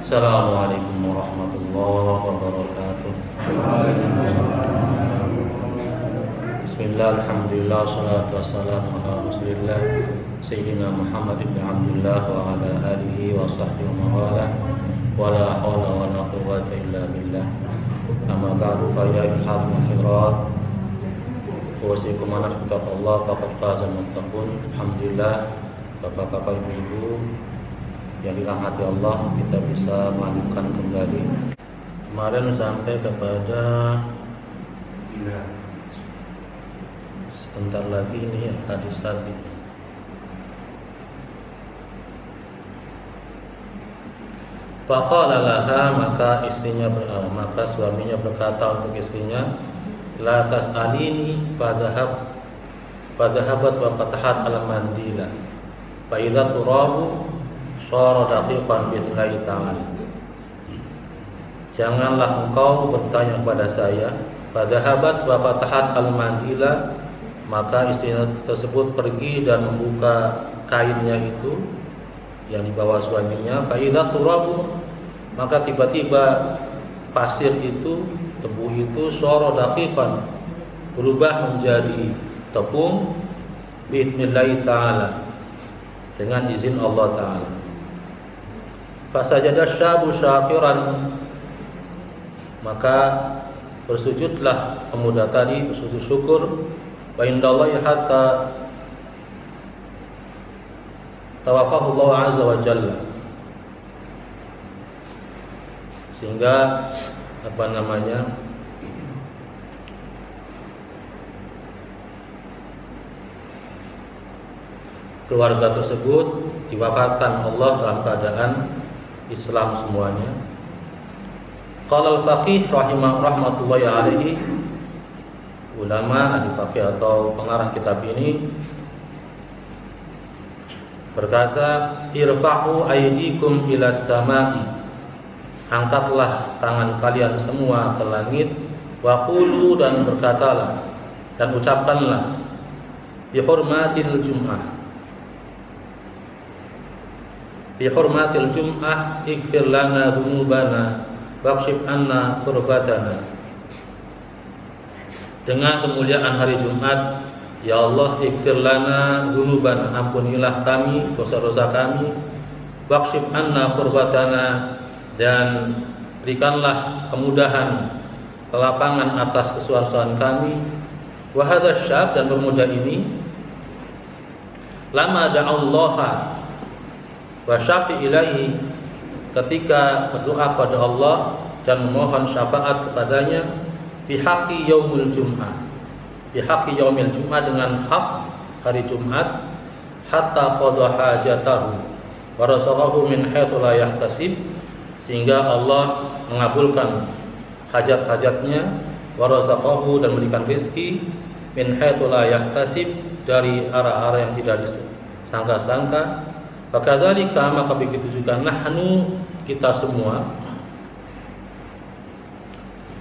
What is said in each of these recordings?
Assalamualaikum warahmatullahi wabarakatuh. Bismillah, alhamdulillah, salatu wassalamu ala rasulillah Sayyidina Muhammad ibn Abdullah wa ala alihi wa sahbihi wa mawala wa la hawla wa la quwwata illa billah. Amma ba'du fa ya ayyuhal muhdirat usikum wa nafsu Allah faqad faza muttaqun. Alhamdulillah, Bapak-bapak, Ibu-ibu yang dirahmati Allah, kita bisa melanjutkan kembali. Kemarin sampai kepada sebentar lagi ini hadis tadi. Faqala laha, maka suaminya berkata untuk istrinya, la tas'alini fadhahabat wa fatahat al-mandila fa idza turabu shara daqiqan billahi ta'ala. Janganlah engkau bertanya kepada saya. Fadhahabat wa fatahat al-mandila, maka istri tersebut pergi dan membuka kainnya itu yang dibawa suaminya. Fa idza turabu, maka tiba-tiba pasir itu, tebu itu, shara daqiqan, berubah menjadi tepung billahi ta'ala, dengan izin Allah Ta'ala. Fasajada syabu syakiran, maka bersujudlah pemuda tadi, bersujud syukur. Wa indallahi hatta tawafahu Allah azza wa jalla, sehingga keluarga tersebut diwafatkan Allah dalam keadaan Islam semuanya. Qala al-faqih rahmatullahi alaihi, ulama ahli faqih atau pengarang kitab ini berkata, irfa'u aydikum ila samai, angkatlah tangan kalian semua ke langit, wa qulu, dan berkatalah dan ucapkanlah, bi hurmatil jum'ah ighfir lana dzunubana waqshif anna kurbatana. Dengan kemuliaan hari Jumat, ya Allah, ighfir lana dzunubana, ampunilah kami dosa-dosa kami, waqshif anna kurbatana, dan berikanlah kemudahan, kelapangan atas kesusahan kami. Wa hadzal syab, dan pemuda ini lama da'allaha wa syafi ilahi, ketika berdoa pada Allah dan memohon syafaat kepadanya, bihaqi yaumil jum'ah, dengan hak hari Jumat, hatta qada hajatahu wa razaqahu min haitsu la yahtasib, sehingga Allah mengabulkan hajat-hajatnya, wa razaqahu, dan memberikan rezeki, min haitsu la yahtasib, dari arah-arah yang tidak disangka-sangka. Fakadzalika, maka begitu juga nahnu, kita semua,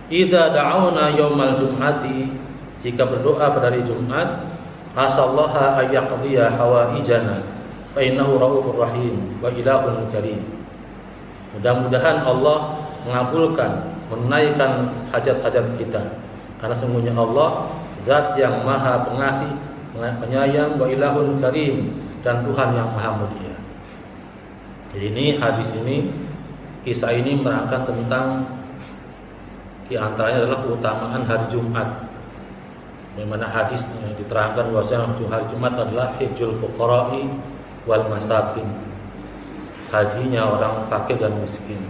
idza da'auna yaumal jum'ati, jika berdoa pada hari Jumat, asallaha ayyaqdiya hawaijana fa innahu raufur rahim wa ilahun karim. Mudah-mudahan Allah mengabulkan, menunaikan hajat-hajat kita, karena sesungguhnya Allah zat yang maha pengasih, penyayang, wa ilahun karim, dan Tuhan yang maha mulia. Jadi ini hadis ini, kisah ini menerangkan tentang, di antaranya adalah keutamaan hari Jumat. Di mana hadis diterangkan bahwasanya hari Jumat adalah hajjul fuqara'i wal masakin, hajinya orang fakir dan miskin.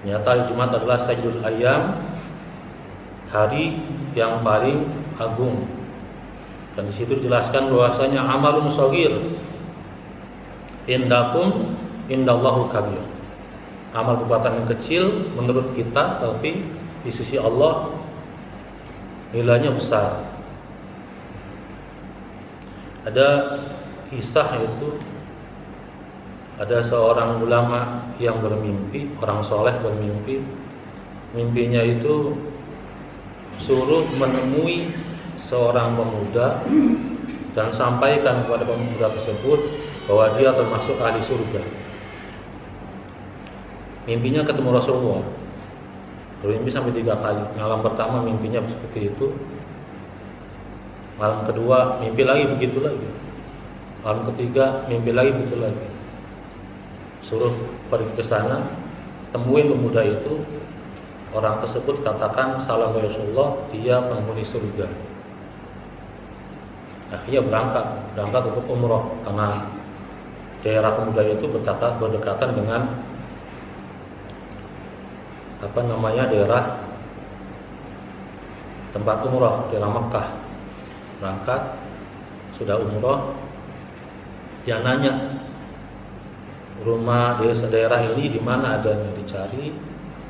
Ternyata hari Jumat adalah sayyidul ayyam, hari yang paling agung. Dan di situ dijelaskan bahwasanya amalun shaghir indakum indallahu kabir, amal perbuatan yang kecil menurut kita, tapi di sisi Allah nilainya besar. Ada kisah, itu ada seorang ulama yang bermimpi, orang soleh bermimpi. Mimpinya itu suruh menemui seorang pemuda dan sampaikan kepada pemuda tersebut bahwa dia termasuk ahli surga. mimpinya ketemu Rasulullah. Bermimpi sampai 3 kali. Malam pertama mimpinya seperti itu. Malam kedua mimpi lagi begitu lagi. Malam ketiga mimpi lagi begitu lagi. Suruh pergi ke sana, temuin pemuda itu. Orang tersebut katakan, salam Rasulullah, dia penghuni surga. Akhirnya berangkat untuk umroh karena daerah pemuda itu berdekatan dengan daerah tempat umroh, daerah Mekah. Berangkat, sudah umroh, dia nanya rumah di daerah ini di mana adanya, dicari,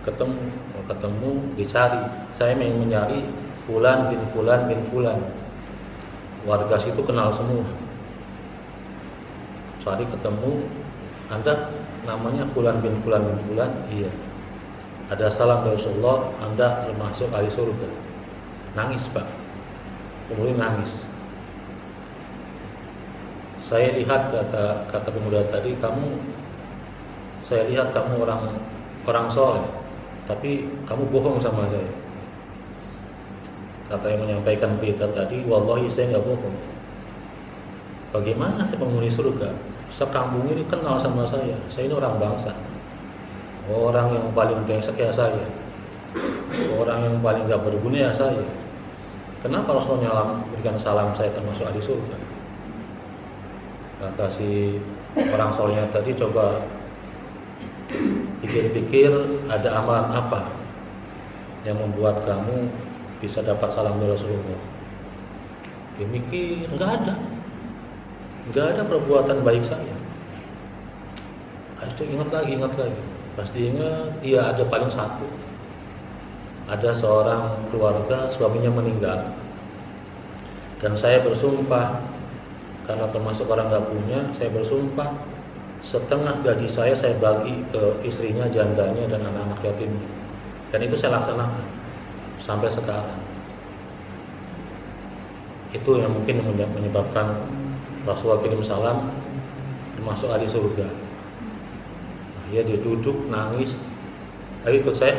ketemu, dicari. Saya ingin mencari Fulan bin Fulan bin Fulan. Warga situ kenal semua. Cari ketemu, Anda namanya Fulan bin Fulan bin Fulan? Iya. Ada salam dari Rasulullah, Anda termasuk ahli surga. Nangis Pak. Kemudian nangis. Saya lihat, kata pemuda tadi, saya lihat kamu orang soleh, tapi kamu bohong sama saya. Kata yang menyampaikan berita tadi, wallahi saya nggak bohong. Bagaimana saya penghuni surga? Sekampung ini kenal sama saya. Saya ini orang bangsa, orang yang paling brengsek ya saya, orang yang paling nggak berguna ya saya. Kenapa Rasulullah berikan salam saya termasuk ahli surga? Kata si orang solehnya tadi, coba pikir-pikir, ada amalan apa yang membuat kamu bisa dapat salam dari Rasulullah? Dia mikir, nggak ada perbuatan baik saya. Pasti ingat lagi. Pasti ingat, iya ada paling satu. Ada seorang keluarga suaminya meninggal, dan saya bersumpah karena termasuk orang nggak punya, saya bersumpah setengah gaji saya bagi ke istrinya, jandanya, dan anak-anak yatimnya. Dan itu saya laksanakan sampai sekarang. Itu yang mungkin menyebabkan Rasulullah kirim salam termasuk ahli surga. Dia duduk nangis. Ayo ikut saya,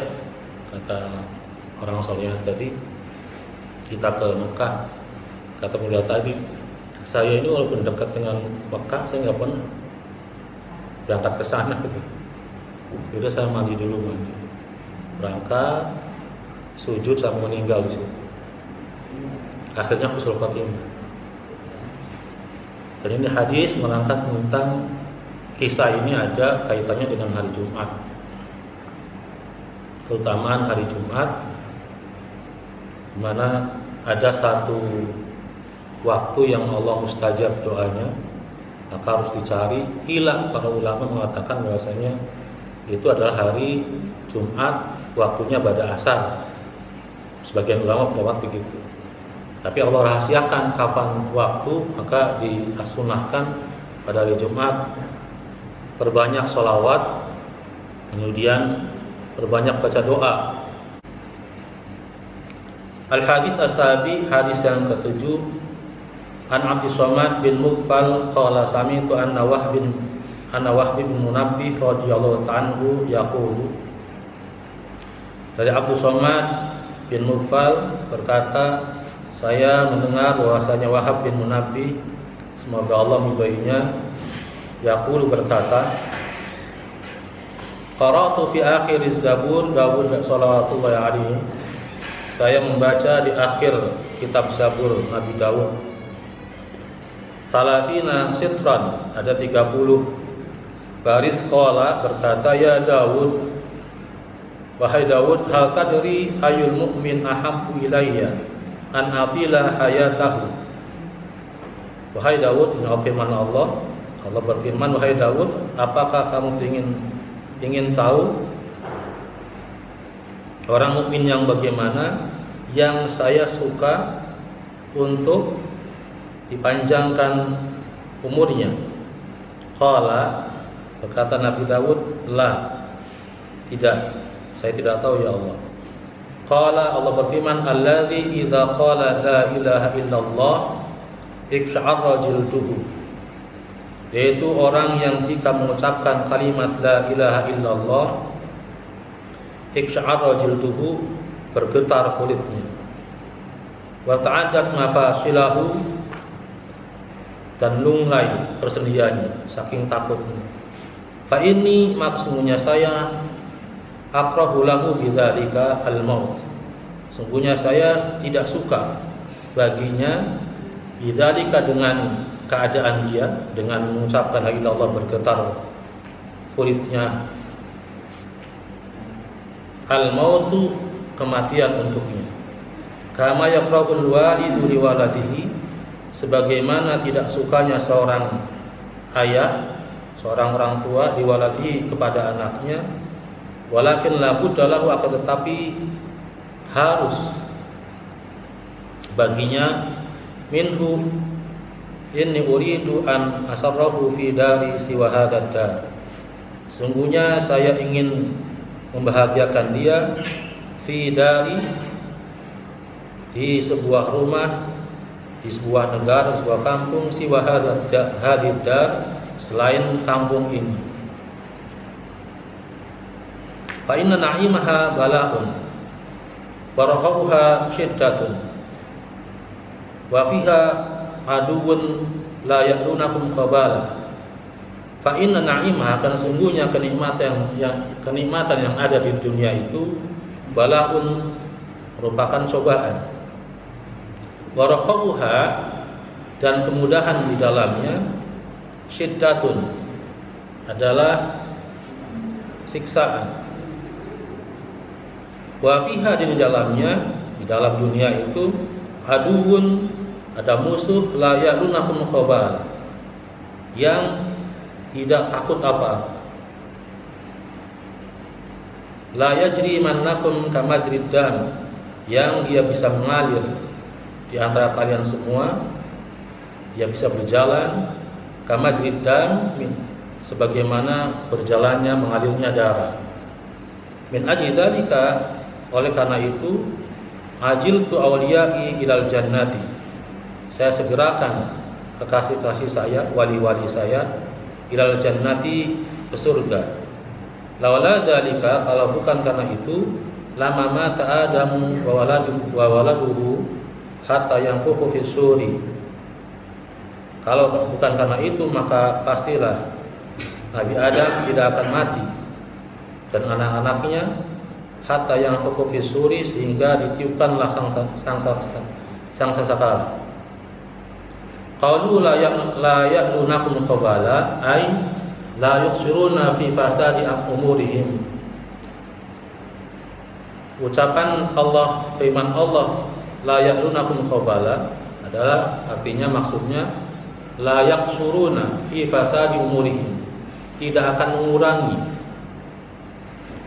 kata orang soleh tadi. Kita ke Mekah. Kata muda tadi, saya ini walaupun dekat dengan Mekah, saya nggak pernah berangkat ke sana. Jadi saya mandi dulu, berangkat, sujud sampai meninggal di situ. Akhirnya husnul khotimah. Dan ini hadis mengangkat tentang kisah ini ada kaitannya dengan hari Jumat. Keutamaan hari Jumat, di mana ada satu waktu yang Allah mustajab doanya, maka harus dicari. Kila para ulama mengatakan bahwasanya itu adalah hari Jumat, waktunya pada asar. Sebagian ulama pendapat begitu. Tapi Allah rahasiakan kapan waktu, maka disunahkan pada hari Jumat perbanyak sholawat, kemudian perbanyak baca doa. Al-hadis as-sabi, hadis yang ke-7, An Abdus Somad bin Mughfal qala sami'tu anna Wahb bin Munabbih radhiyallahu anhu yaqulu. Dari Abdus Somad bin Mughfal berkata, saya mendengar bahwasanya Wahab bin Munabbih, semoga Allah meridainya, yaqulu berkata, qara'tu fi akhir az-Zabur Dawud sallallahu alaihi. Saya membaca di akhir kitab Zabur Nabi Daud. Salafina sitran, ada 30 baris. Qala berkata, ya Daud, wahai Daud, hal tadri ayul mu'min ahabbu ilayya an atila hayatahu. Wahai Daud, ini firman Allah berfirman, wahai Daud, apakah kamu ingin tahu orang mukmin yang bagaimana, yang saya suka untuk dipanjangkan umurnya? Qala, berkata Nabi Daud, la, tidak, saya tidak tahu ya Allah. Qala, Allah berfirman, alladzi idza qala la ilaha illallah iksha'arra jilduhu, yaitu orang yang jika mengucapkan kalimat la ilaha illallah iksya'arra jilduhu, bergetar kulitnya, wa ta'adat mafasilahu, dan lunglai persendiannya saking takutnya. Fa ini maksudnya saya akrahu lahu bidzalika al-maut, sungguhnya saya tidak suka baginya bidzalika, dengan keadaan dia dengan mengucapkan la ilaha illallah bergetar kulitnya, al-mautu, kematian untuknya. Kama yakrahul walidu liwaladihi, sebagaimana tidak sukanya seorang ayah, seorang orang tua liwaladihi, kepada anaknya. Walakin la budda lahu, akan tetapi harus baginya, minhu, inni uridu an asarrahu fi dari siwa hadzal dar, sungguhnya saya ingin membahagiakan dia, fi dari, di sebuah rumah, di sebuah negara, sebuah kampung, siwa hadzal dar, selain kampung ini. Fa inna na'imaha bala'un wa rahabuha syiddatun wa fiha aduun la ya'lunakum qabala. Fa inna na'imaha, karena sungguhnya kenikmatan yang ada di dunia itu, bala'un, merupakan cobaan, wa rahabuha, dan kemudahan di dalamnya, syiddatun, adalah siksaan. Wa fiha, di dalamnya, di dalam dunia itu, aduun, ada musuh, la ya'lunakum khabala, yang tidak takut apa-apa. La yajri mannakum kamajrid dam, yang dia bisa mengalir di antara kalian semua, dia bisa berjalan kamajrid dam, sebagaimana berjalannya mengalirnya darah. Min ajli dzalika, oleh karena itu, ajiltu awliyai ilal jannati, saya segerakan kekasih-kasih saya, wali-wali saya, ilal jannati, ke surga. Lawala dzalika, kalau bukan karena itu, lama mata Adamu wa waladuhu hatta yanfukhu fis suri, kalau bukan karena itu maka pastilah Nabi Adam tidak akan mati dan anak-anaknya, hatta yanfukhu fis suri, sehingga ditiupkanlah sang sangkakala. Qalu la ya'lunakum khabala, ay la yuksiruna fi fasadi umurihim. Ucapan Allah, firman Allah, la ya'lunakum khabala, adalah artinya, maksudnya la yaksuruna fi fasadi umurihim, tidak akan mengurangi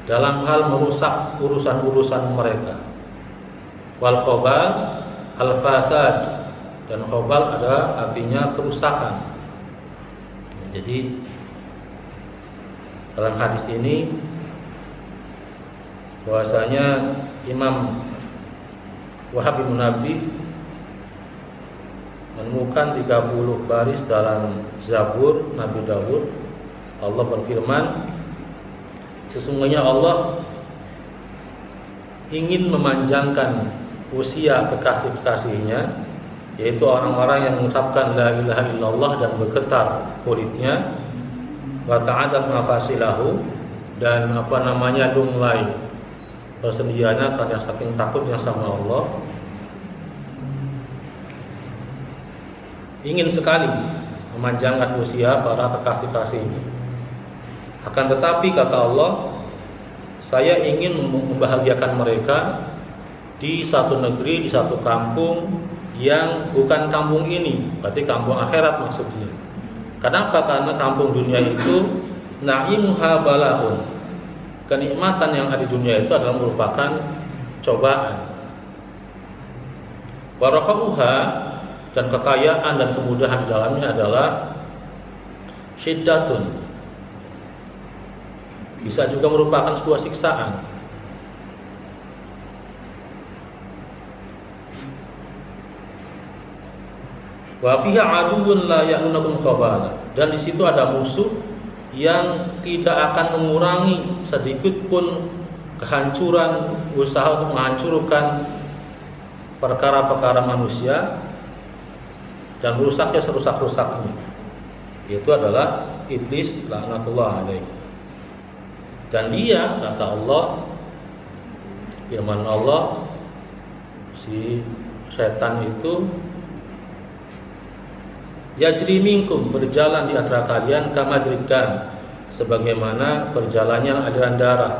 dalam hal merusak urusan-urusan mereka. Wal khabal al fasad, dan khabal ada artinya kerusakan. Jadi dalam hadis ini bahwasanya Imam Wahab bin Nabi menemukan 30 baris dalam Zabur Nabi Daud. Allah berfirman, sesungguhnya Allah ingin memanjangkan usia kekasih-kekasihnya, yaitu orang-orang yang mengucapkan la ilaha illallah dan bergetar kulitnya, wa ta'adat mafasilahu, dan lunglai persendiannya karena saking takutnya sama Allah. Ingin sekali memanjangkan usia para kekasih-kasihnya. Akan tetapi kata Allah, saya ingin membahagiakan mereka di satu negeri, di satu kampung yang bukan kampung ini, berarti kampung akhirat maksudnya. Kenapa? Karena kampung dunia itu na'imuha bala'un, kenikmatan yang ada di dunia itu adalah merupakan cobaan. Barakatuha, dan kekayaan dan kemudahan di dalamnya adalah syiddatun, bisa juga merupakan sebuah siksaan. Wa fiha aduun la ya'lunakum khabala, dan di situ ada musuh yang tidak akan mengurangi sedikit pun kehancuran, usaha untuk menghancurkan perkara-perkara manusia dan rusaknya serusak-rusaknya. Itu adalah iblis laknatullah alaihi. Dan dia, kata Allah, firman Allah, si setan itu yajri minkum, berjalan di antara kalian kama jridan, sebagaimana berjalannya aliran darah.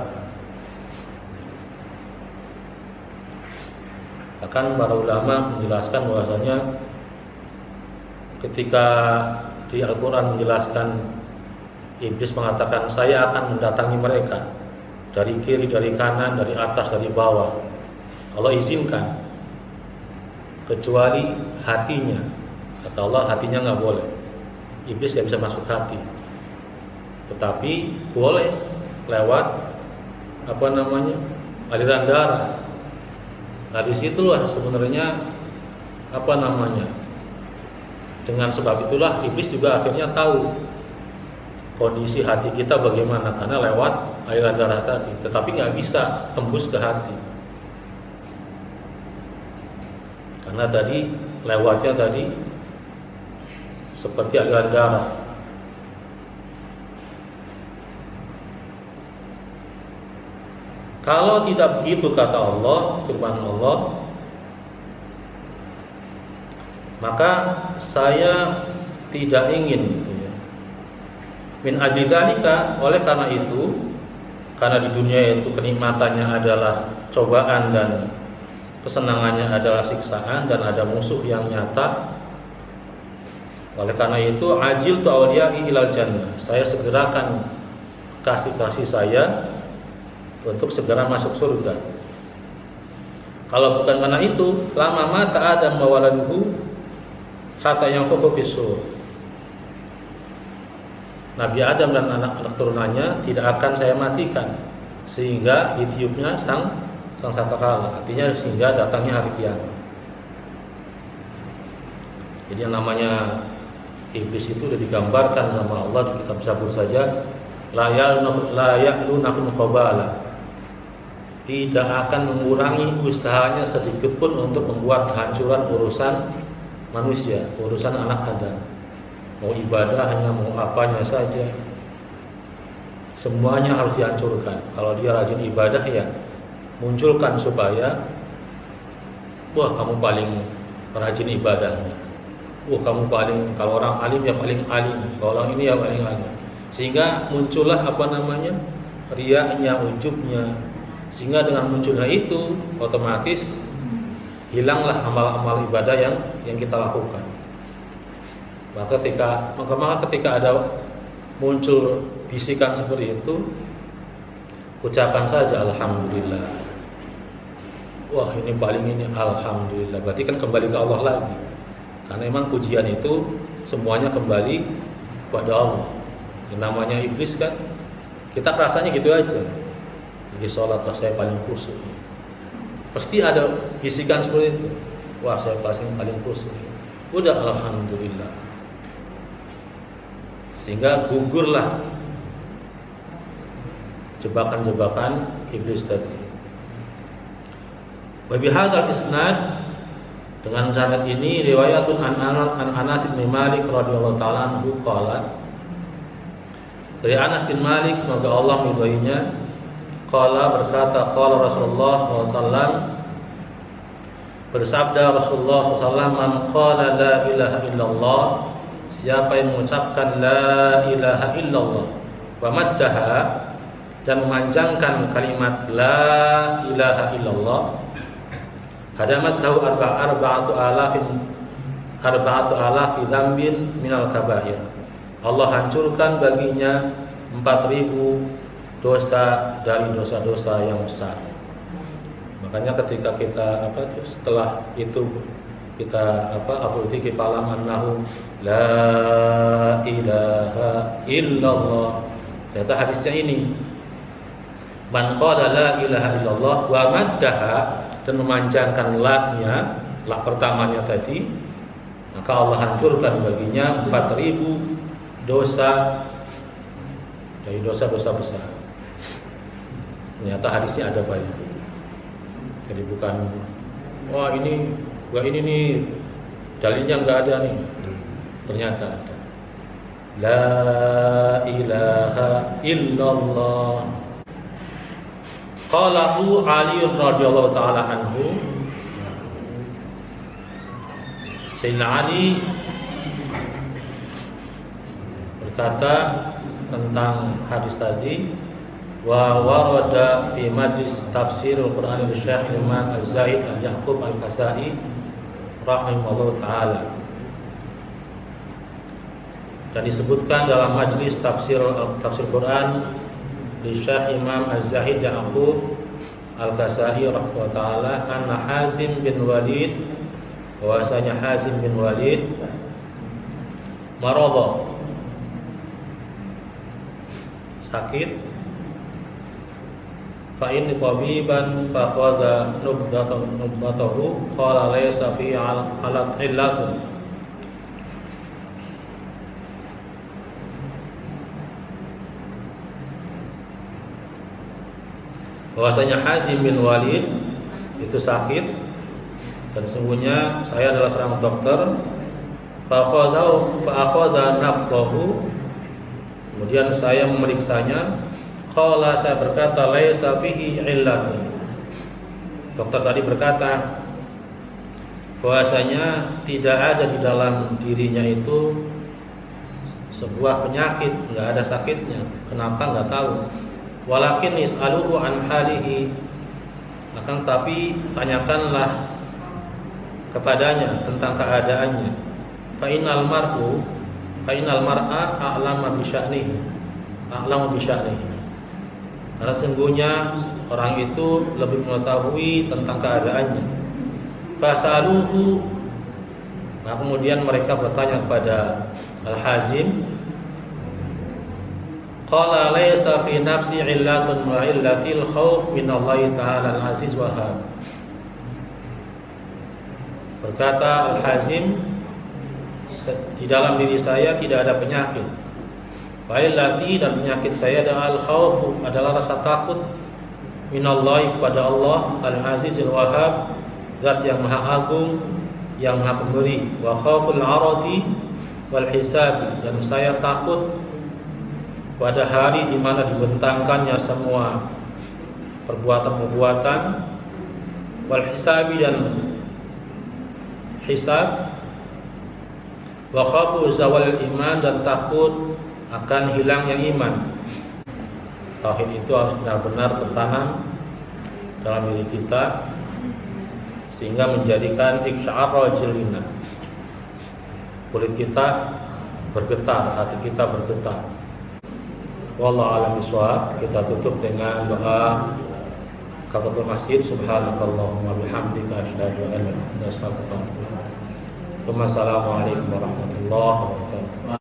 Bahkan para ulama menjelaskan bahwasanya ketika di Al-Quran menjelaskan iblis mengatakan, saya akan mendatangi mereka dari kiri, dari kanan, dari atas, dari bawah, Allah izinkan, kecuali hatinya. Kata Allah, hatinya nggak boleh, iblis nggak bisa masuk hati, tetapi boleh lewat aliran darah. Nah disitulah sebenarnya dengan sebab itulah iblis juga akhirnya tahu kondisi hati kita bagaimana, karena lewat aliran darah tadi, tetapi nggak bisa tembus ke hati, karena tadi lewatnya tadi seperti aliran darah. Kalau tidak begitu, kata Allah, firman Allah, maka saya tidak ingin min ajli dzalika, oleh karena itu, karena di dunia itu kenikmatannya adalah cobaan dan kesenangannya adalah siksaan dan ada musuh yang nyata. Oleh karena itu, ajil tu awliyai ilal jannah, saya segerakan kasih-kasih saya untuk segera masuk surga. Kalau bukan karena itu, lama mata Adam wa waladuhu hatta yanfukhu fis-sur, Nabi Adam dan anak-anak turunannya tidak akan saya matikan sehingga ditiupnya sang sangkakala, artinya sehingga datangnya hari kiamat. Jadi yang namanya iblis itu sudah digambarkan sama Allah di kitab Zabur saja, la ya'lunakum qabala, tidak akan mengurangi usahanya sedikit pun untuk membuat kehancuran urusan manusia, urusan anak Adam. Mau ibadahnya, mau apanya saja, semuanya harus dihancurkan. Kalau dia rajin ibadah, ya munculkan supaya, wah kamu paling rajin ibadahnya, wah kamu paling, kalau orang alim ya paling alim, kalau orang ini ya paling alim, sehingga muncullah riyanya, ujubnya. Sehingga dengan munculnya itu otomatis hilanglah amal-amal ibadah yang kita lakukan. Maka ketika ada muncul bisikan seperti itu, ucapan saja alhamdulillah. Wah ini paling ini alhamdulillah. Berarti kan kembali ke Allah lagi. Karena memang pujian itu semuanya kembali kepada Allah. Yang namanya iblis kan, kita rasanya gitu aja. Di sholat saya paling khusyuk, pasti ada bisikan seperti itu. Wah saya paling khusyuk. Udah alhamdulillah. Sehingga gugurlah jebakan-jebakan iblis tadi. Wa bihadzal isnad, dengan sanad ini riwayatun an Anas bin Malik radhiyallahu taala anhu qala, dari Anas bin Malik semoga Allah meridhoinya, qala berkata, qala Rasulullah SAW, bersabda Rasulullah SAW, man qala la ilaha illallah, siapa yang mengucapkan la ilaha illallah, wa maddaha, dan memanjangkan kalimat la ilaha illallah, hadamat lahu arba'atu alafi dzambin minal kabair, Allah hancurkan baginya 4.000 dosa dari dosa-dosa yang besar. Makanya ketika kita setelah itu kita berpikir falam annahu la ilaha illallah, ternyata hadisnya ini, man qala la ilaha illallah wa maddaha, dan memanjangkan la-nya, la pertamanya tadi, maka Allah hancurkan baginya 4.000 dosa dari dosa-dosa besar. Ternyata hadisnya ada banyak. Jadi bukan wah ini nih dalilnya nggak ada nih. Ternyata ada. La ilaha illallah. Qalahu Ali radhiyallahu taala anhu. Sayyidina Ali berkata tentang hadis tadi, wa warada fi majlis tafsir al-Qur'an al-Syekh Imam Az-Zahid Al-Yaqub Al-Kasai rahimahullah taala. Dan disebutkan dalam majlis tafsir Quran di Syekh Imam Az-Zahid Yaqub Al-Kasai rahimahullah taala, anna Hazim bin Walid, bahwasanya Hazim bin Walid marada, sakit, fa in tabiban fa khadha nubdatahu qala laysa fi alat illatun. Bahwasanya Hazim bin Walid itu sakit dan sesungguhnya saya adalah seorang dokter. Fa akhadha nabdahu, kemudian saya memeriksanya. Qala, saya berkata, laisa fihi illatun. Dokter tadi berkata bahwasanya tidak ada di dalam dirinya itu sebuah penyakit, enggak ada sakitnya. Kenapa enggak tahu. Walakin is'aluhu an halihi, akan tapi tanyakanlah kepadanya tentang keadaannya. Fa innal mar'a a'lamu bi sya'nihi. Karena sesungguhnya orang itu lebih mengetahui tentang keadaannya. Fasaluhu, nah kemudian mereka bertanya kepada Al-Hazim. Qala laysa fi nafsi illatun wa illatil khauf min Allah Ta'ala Al-Aziz Wahhab. Berkata Al-Hazim, di dalam diri saya tidak ada penyakit. Wailati, dan penyakit saya adalah al-khawf, adalah rasa takut minallahi, kepada Allah Al-Azizul Wahhab, zat yang maha agung, yang maha pemberi. Wa khawful aradi wal hisabi, dan saya takut pada hari di mana dibentangkannya semua perbuatan-perbuatan, wal hisabi, dan hisab. Wa khafu zawal iman, dan takut akan hilangnya iman. Tauhid itu harus benar-benar tertanam dalam diri kita sehingga menjadikan iksya'ar jilina, kulit kita bergetar, hati kita bergetar. Wallahu a'lam bishawab. Kita tutup dengan doa kafaratul masjid. Subhanakallahumma bihamdika asyhadu an la ilaha illa anta astaghfiruka wa atubu ilaik. Wassalamualaikum warahmatullahi wabarakatuh.